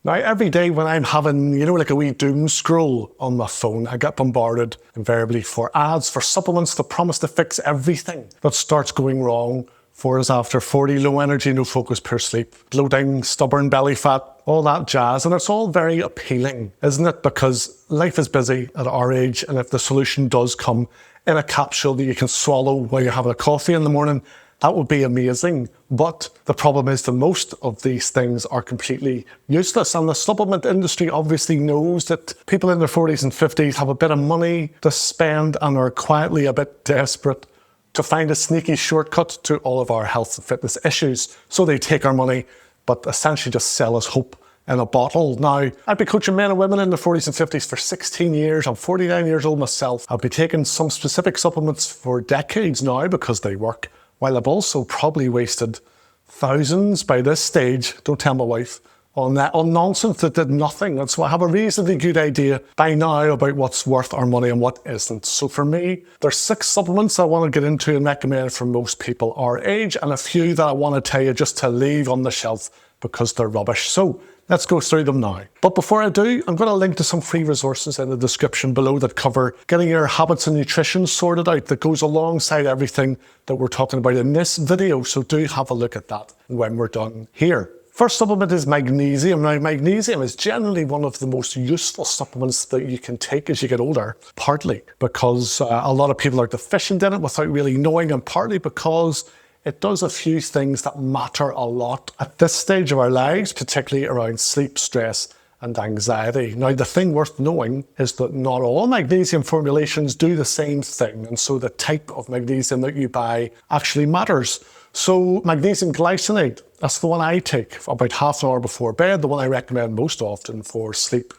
Now, every day when I'm having, like a wee doom scroll on my phone, I get bombarded invariably for ads for supplements that promise to fix everything that starts going wrong for us after 40, low energy, no focus, poor sleep, bloating, stubborn belly fat, all that jazz. And it's all very appealing, isn't it? Because life is busy at our age, and if the solution does come in a capsule that you can swallow while you're having a coffee in the morning, that would be amazing. But the problem is that most of these things are completely useless. And the supplement industry obviously knows that people in their 40s and 50s have a bit of money to spend and are quietly a bit desperate to find a sneaky shortcut to all of our health and fitness issues. So they take our money, but essentially just sell us hope in a bottle. Now, I've been coaching men and women in their 40s and 50s for 16 years. I'm 49 years old myself. I've been taking some specific supplements for decades now because they work, while I've also probably wasted thousands by this stage, don't tell my wife, on nonsense that did nothing. And so I have a reasonably good idea by now about what's worth our money and what isn't. So for me, there's 6 supplements I want to get into and recommend for most people our age, and a few that I want to tell you just to leave on the shelf because they're rubbish. So let's go through them now. But before I do, I'm going to link to some free resources in the description below that cover getting your habits and nutrition sorted out, that goes alongside everything that we're talking about in this video. So do have a look at that when we're done here. First supplement is magnesium. Now, magnesium is generally one of the most useful supplements that you can take as you get older, partly because a lot of people are deficient in it without really knowing, and partly because it does a few things that matter a lot at this stage of our lives, particularly around sleep, stress, and anxiety. Now, the thing worth knowing is that not all magnesium formulations do the same thing, and so the type of magnesium that you buy actually matters. So magnesium glycinate, that's the one I take about half an hour before bed, the one I recommend most often for sleep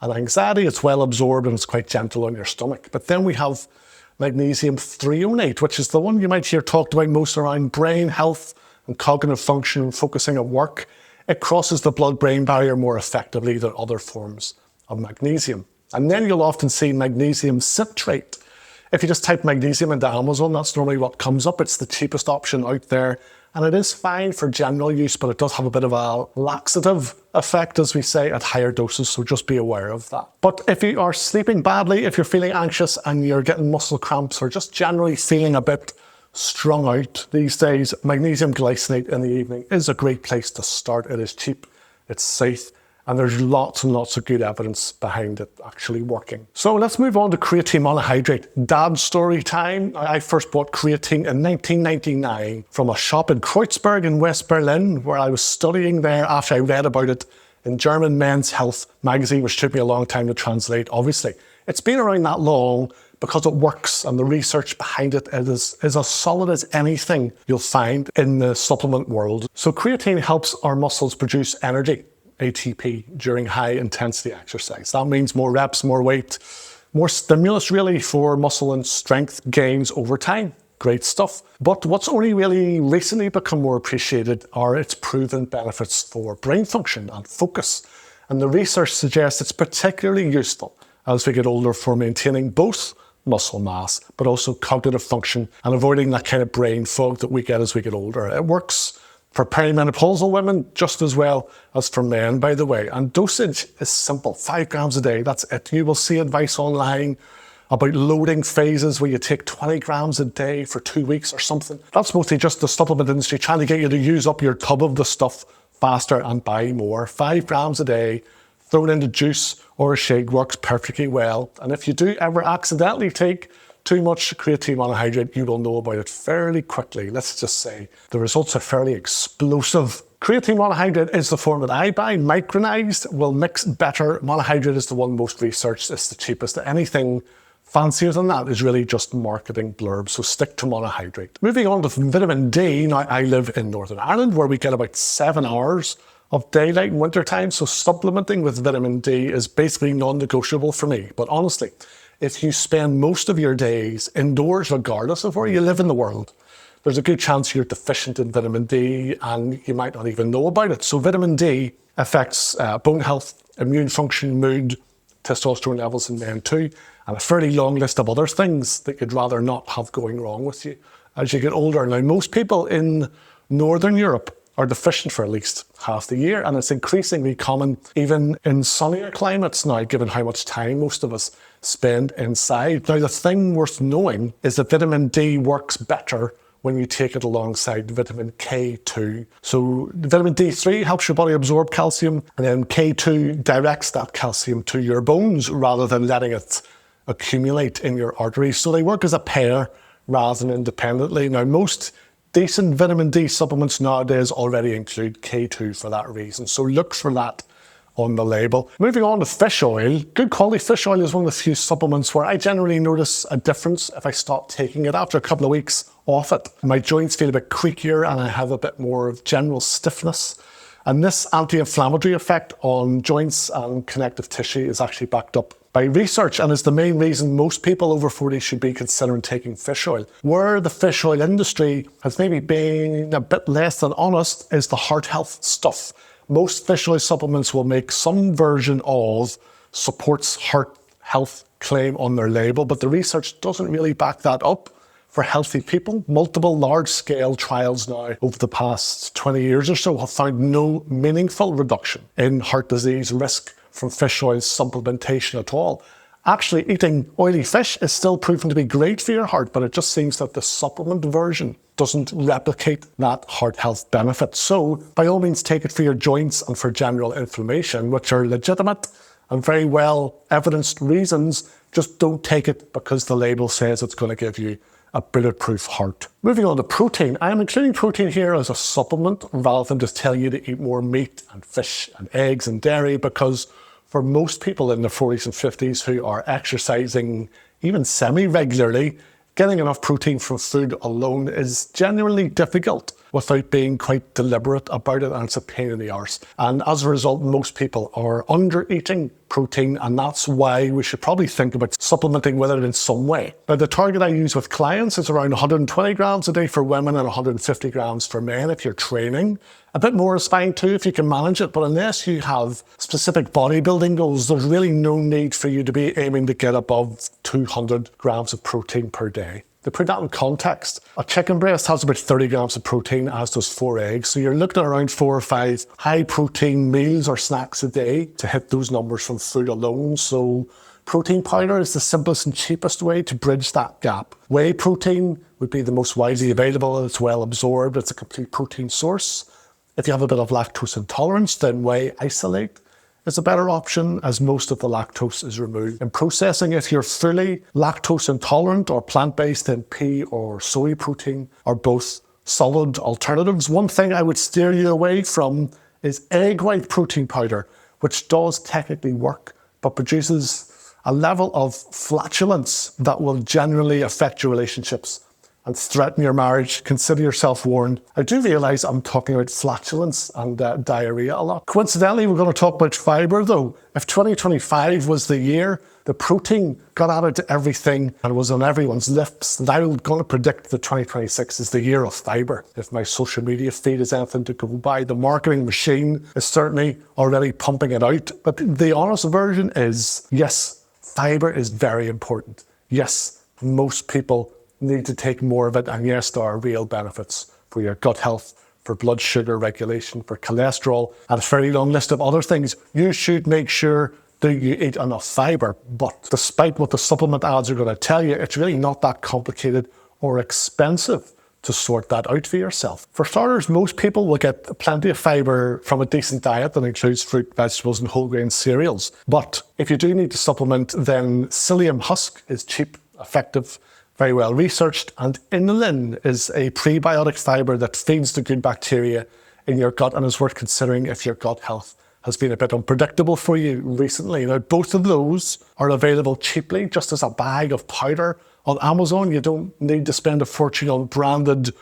and anxiety. It's well absorbed and it's quite gentle on your stomach. But then we have magnesium threonate, which is the one you might hear talked about most around brain health and cognitive function and focusing at work. It crosses the blood-brain barrier more effectively than other forms of magnesium. And then you'll often see magnesium citrate. If you just type magnesium into Amazon, that's normally what comes up. It's the cheapest option out there, and it is fine for general use, but it does have a bit of a laxative effect, as we say, at higher doses, so just be aware of that. But if you are sleeping badly, if you're feeling anxious and you're getting muscle cramps, or just generally feeling a bit strung out these days, magnesium glycinate in the evening is a great place to start. It is cheap, it's safe, and there's lots and lots of good evidence behind it actually working. So let's move on to creatine monohydrate. Dad story time. I first bought creatine in 1999 from a shop in Kreuzberg in West Berlin, where I was studying there after I read about it in German Men's Health magazine, which took me a long time to translate, obviously. It's been around that long because it works, and the research behind it is as solid as anything you'll find in the supplement world. So creatine helps our muscles produce energy, ATP, during high intensity exercise. That means more reps, more weight, more stimulus really for muscle and strength gains over time. Great stuff. But what's only really recently become more appreciated are its proven benefits for brain function and focus. And the research suggests it's particularly useful as we get older for maintaining both muscle mass, but also cognitive function and avoiding that kind of brain fog that we get as we get older. It works for perimenopausal women just as well as for men, by the way. And dosage is simple, 5 grams a day, that's it. You will see advice online about loading phases where you take 20 grams a day for 2 weeks or something. That's mostly just the supplement industry trying to get you to use up your tub of the stuff faster and buy more. 5 grams a day thrown into juice or a shake works perfectly well. And if you do ever accidentally take too much creatine monohydrate, you will know about it fairly quickly. Let's just say the results are fairly explosive. Creatine monohydrate is the form that I buy. Micronized will mix better. Monohydrate is the one most researched. It's the cheapest. Anything fancier than that is really just marketing blurb, so stick to monohydrate. Moving on to vitamin D. Now, I live in Northern Ireland where we get about 7 hours of daylight in wintertime, so supplementing with vitamin D is basically non-negotiable for me. But honestly, if you spend most of your days indoors, regardless of where you live in the world, there's a good chance you're deficient in vitamin D and you might not even know about it. So vitamin D affects bone health, immune function, mood, testosterone levels in men too, and a fairly long list of other things that you'd rather not have going wrong with you as you get older. Now, most people in Northern Europe are deficient for at least half the year. And it's increasingly common even in sunnier climates now, given how much time most of us spend inside. Now, the thing worth knowing is that vitamin D works better when you take it alongside vitamin K2. So vitamin D3 helps your body absorb calcium, and then K2 directs that calcium to your bones rather than letting it accumulate in your arteries. So they work as a pair rather than independently. Now, most decent vitamin D supplements nowadays already include K2 for that reason. So look for that on the label. Moving on to fish oil. Good quality fish oil is one of the few supplements where I generally notice a difference if I stop taking it after a couple of weeks off it. My joints feel a bit creakier and I have a bit more of general stiffness. And this anti-inflammatory effect on joints and connective tissue is actually backed up by research and is the main reason most people over 40 should be considering taking fish oil. Where the fish oil industry has maybe been a bit less than honest is the heart health stuff. Most fish oil supplements will make some version of supports heart health claim on their label, but the research doesn't really back that up for healthy people. Multiple large-scale trials now over the past 20 years or so have found no meaningful reduction in heart disease risk from fish oil supplementation at all. Actually, eating oily fish is still proven to be great for your heart, but it just seems that the supplement version doesn't replicate that heart health benefit. So by all means, take it for your joints and for general inflammation, which are legitimate and very well evidenced reasons. Just don't take it because the label says it's going to give you a bulletproof heart. Moving on to protein. I am including protein here as a supplement rather than just telling you to eat more meat and fish and eggs and dairy, because for most people in their 40s and 50s who are exercising even semi-regularly, getting enough protein from food alone is genuinely difficult without being quite deliberate about it, and it's a pain in the arse. And as a result, most people are under-eating protein, and that's why we should probably think about supplementing with it in some way. Now, the target I use with clients is around 120 grams a day for women and 150 grams for men if you're training. A bit more is fine too if you can manage it, but unless you have specific bodybuilding goals, there's really no need for you to be aiming to get above 200 grams of protein per day. To put that in context, a chicken breast has about 30 grams of protein, as does 4 eggs. So you're looking at around 4 or 5 high protein meals or snacks a day to hit those numbers from food alone. So protein powder is the simplest and cheapest way to bridge that gap. Whey protein would be the most widely available. It's well absorbed. It's a complete protein source. If you have a bit of lactose intolerance, then whey isolate is a better option, as most of the lactose is removed in processing. If you're fully lactose intolerant or plant-based, then pea or soy protein are both solid alternatives. One thing I would steer you away from is egg white protein powder, which does technically work, but produces a level of flatulence that will generally affect your relationships and threaten your marriage. Consider yourself warned. I do realise I'm talking about flatulence and diarrhea a lot. Coincidentally, we're going to talk about fibre though. If 2025 was the year the protein got added to everything and was on everyone's lips, then I'm going to predict that 2026 is the year of fibre. If my social media feed is anything to go by, the marketing machine is certainly already pumping it out. But the honest version is, yes, fibre is very important. Yes, most people need to take more of it, and yes, there are real benefits for your gut health, for blood sugar regulation, for cholesterol, and a fairly long list of other things. You should make sure that you eat enough fibre, but despite what the supplement ads are going to tell you, it's really not that complicated or expensive to sort that out for yourself. For starters, most people will get plenty of fibre from a decent diet that includes fruit, vegetables, and whole grain cereals. But if you do need to supplement, then psyllium husk is cheap, effective, very well researched, and inulin is a prebiotic fibre that feeds the good bacteria in your gut and is worth considering if your gut health has been a bit unpredictable for you recently. Now, both of those are available cheaply, just as a bag of powder on Amazon. You don't need to spend a fortune on branded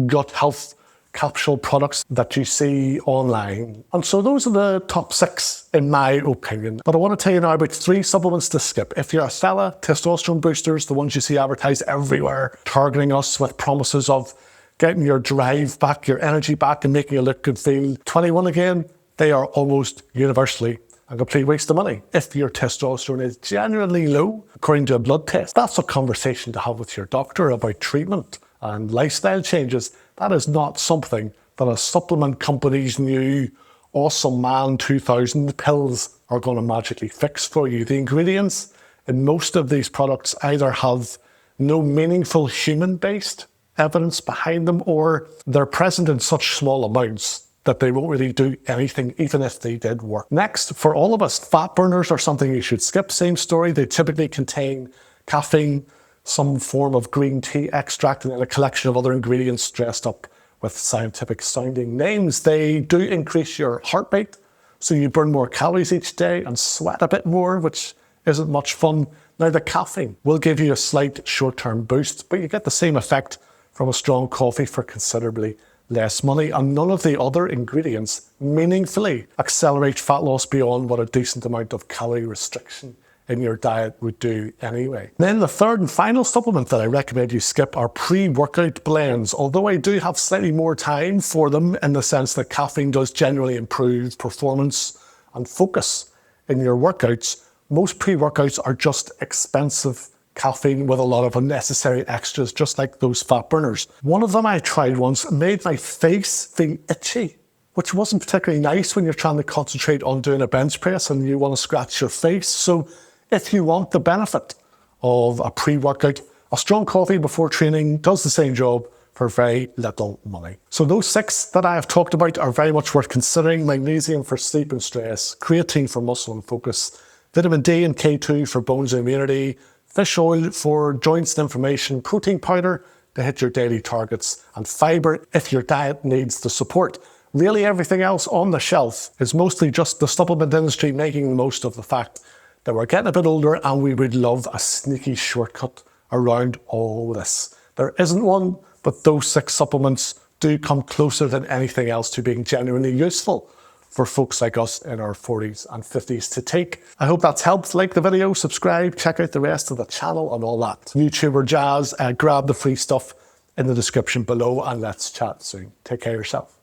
gut health capsule products that you see online. And so those are the top 6 in my opinion. But I want to tell you now about 3 supplements to skip. If you're a fella, testosterone boosters, the ones you see advertised everywhere, targeting us with promises of getting your drive back, your energy back, and making you look and feel 21 again, they are almost universally a complete waste of money. If your testosterone is genuinely low, according to a blood test, that's a conversation to have with your doctor about treatment and lifestyle changes. That is not something that a supplement company's new Awesome Man 2000 pills are going to magically fix for you. The ingredients in most of these products either have no meaningful human-based evidence behind them, or they're present in such small amounts that they won't really do anything, even if they did work. Next, for all of us, fat burners are something you should skip. Same story. They typically contain caffeine, some form of green tea extract, and then a collection of other ingredients dressed up with scientific sounding names. They do increase your heart rate, so you burn more calories each day and sweat a bit more, which isn't much fun. Now, the caffeine will give you a slight short-term boost, but you get the same effect from a strong coffee for considerably less money, and none of the other ingredients meaningfully accelerate fat loss beyond what a decent amount of calorie restriction in your diet would do anyway. Then the third and final supplement that I recommend you skip are pre-workout blends. Although I do have slightly more time for them, in the sense that caffeine does generally improve performance and focus in your workouts, most pre-workouts are just expensive caffeine with a lot of unnecessary extras, just like those fat burners. One of them I tried once made my face feel itchy, which wasn't particularly nice when you're trying to concentrate on doing a bench press and you want to scratch your face. So if you want the benefit of a pre-workout, a strong coffee before training does the same job for very little money. So those 6 that I have talked about are very much worth considering: magnesium for sleep and stress, creatine for muscle and focus, vitamin D and K2 for bones and immunity, fish oil for joints and inflammation, protein powder to hit your daily targets, and fibre if your diet needs the support. Really, everything else on the shelf is mostly just the supplement industry making the most of the fact that we're getting a bit older and we would love a sneaky shortcut around all this. There isn't one, but those 6 supplements do come closer than anything else to being genuinely useful for folks like us in our 40s and 50s to take. I hope that's helped. Like the video, subscribe, check out the rest of the channel and all that YouTuber jazz. Grab the free stuff in the description below, and let's chat soon. Take care of yourself.